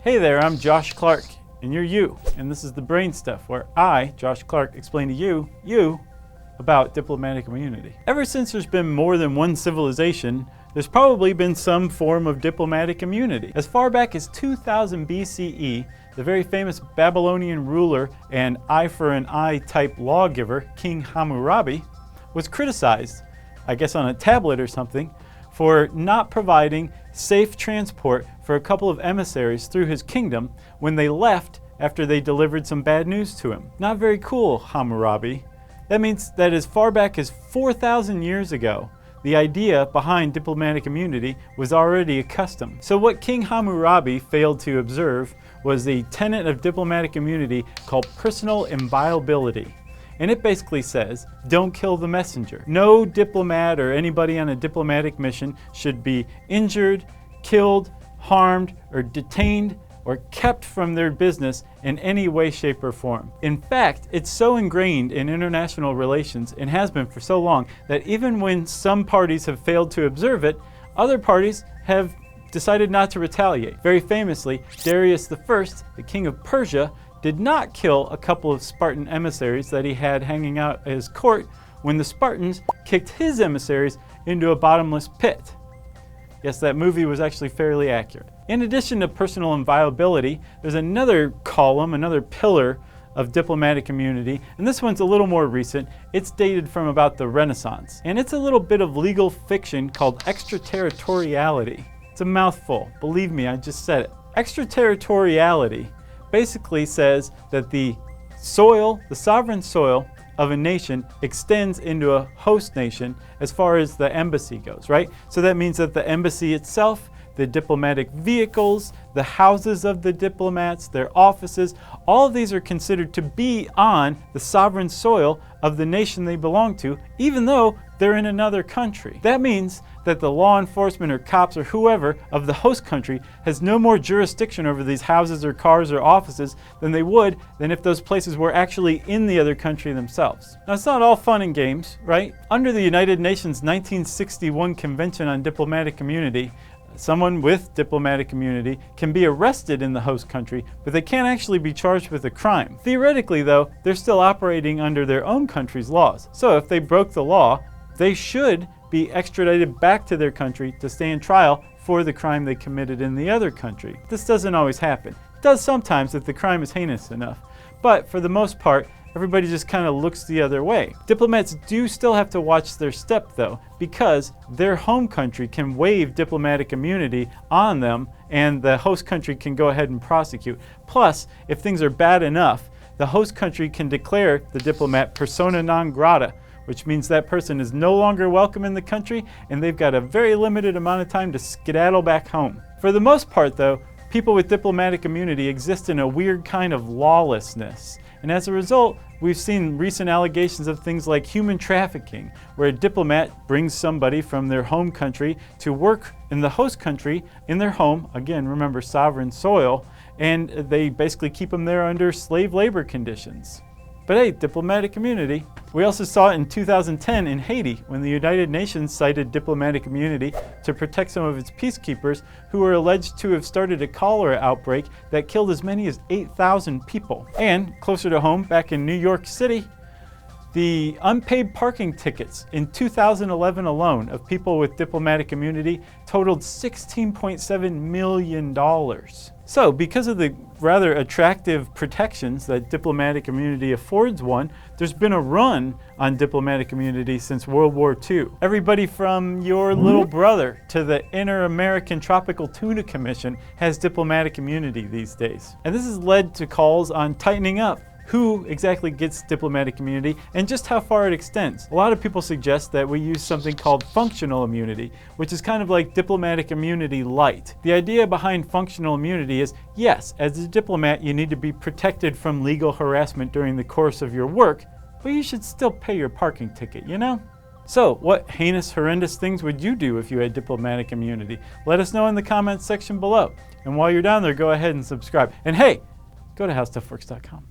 Hey there, I'm Josh Clark, and you're you, and this is the BrainStuff, where I, Josh Clark, explain to you, about diplomatic immunity. Ever since there's been more than one civilization, there's probably been some form of diplomatic immunity. As far back as 2000 BCE, the very famous Babylonian ruler and eye for an eye type lawgiver, King Hammurabi, was criticized, I guess on a tablet or something, for not providing safe transport for a couple of emissaries through his kingdom when they left after they delivered some bad news to him. Not very cool, Hammurabi. That means that as far back as 4,000 years ago, the idea behind diplomatic immunity was already a custom. So what King Hammurabi failed to observe was the tenet of diplomatic immunity called personal inviolability. And it basically says, don't kill the messenger. No diplomat or anybody on a diplomatic mission should be injured, killed, harmed, or detained, or kept from their business in any way, shape, or form. In fact, it's so ingrained in international relations, and has been for so long, that even when some parties have failed to observe it, other parties have decided not to retaliate. Very famously, Darius I, the king of Persia, did not kill a couple of Spartan emissaries that he had hanging out at his court when the Spartans kicked his emissaries into a bottomless pit. Yes, that movie was actually fairly accurate. In addition to personal inviolability, there's another column, another pillar of diplomatic immunity, and this one's a little more recent. It's dated from about the Renaissance, and it's a little bit of legal fiction called extraterritoriality. It's a mouthful, believe me, I just said it. Extraterritoriality basically says that the soil, the sovereign soil of a nation extends into a host nation as far as the embassy goes, right? So that means that the embassy itself, the diplomatic vehicles, the houses of the diplomats, their offices, all of these are considered to be on the sovereign soil of the nation they belong to, even though they're in another country. That means that the law enforcement or cops or whoever of the host country has no more jurisdiction over these houses or cars or offices than they would than if those places were actually in the other country themselves. Now, it's not all fun and games, right? Under the United Nations 1961 Convention on Diplomatic Immunity, someone with diplomatic immunity can be arrested in the host country, but they can't actually be charged with a crime. Theoretically, though, they're still operating under their own country's laws. So if they broke the law, they should be extradited back to their country to stand trial for the crime they committed in the other country. This doesn't always happen. It does sometimes if the crime is heinous enough, but for the most part, everybody just kind of looks the other way. Diplomats do still have to watch their step, though, because their home country can waive diplomatic immunity on them, and the host country can go ahead and prosecute. Plus, if things are bad enough, the host country can declare the diplomat persona non grata, which means that person is no longer welcome in the country, and they've got a very limited amount of time to skedaddle back home. For the most part, though, people with diplomatic immunity exist in a weird kind of lawlessness. And as a result, we've seen recent allegations of things like human trafficking, where a diplomat brings somebody from their home country to work in the host country in their home, again, remember, sovereign soil, and they basically keep them there under slave labor conditions. But hey, diplomatic immunity. We also saw it in 2010 in Haiti when the United Nations cited diplomatic immunity to protect some of its peacekeepers who were alleged to have started a cholera outbreak that killed as many as 8,000 people. And closer to home, back in New York City, the unpaid parking tickets in 2011 alone of people with diplomatic immunity totaled $16.7 million. So, because of the rather attractive protections that diplomatic immunity affords one, there's been a run on diplomatic immunity since World War II. Everybody from your little brother to the Inter-American Tropical Tuna Commission has diplomatic immunity these days. And this has led to calls on tightening up who exactly gets diplomatic immunity and just how far it extends. A lot of people suggest that we use something called functional immunity, which is kind of like diplomatic immunity light. The idea behind functional immunity is, yes, as a diplomat, you need to be protected from legal harassment during the course of your work, but you should still pay your parking ticket, you know? So, what heinous, horrendous things would you do if you had diplomatic immunity? Let us know in the comments section below. And while you're down there, go ahead and subscribe. And hey, go to HowStuffWorks.com.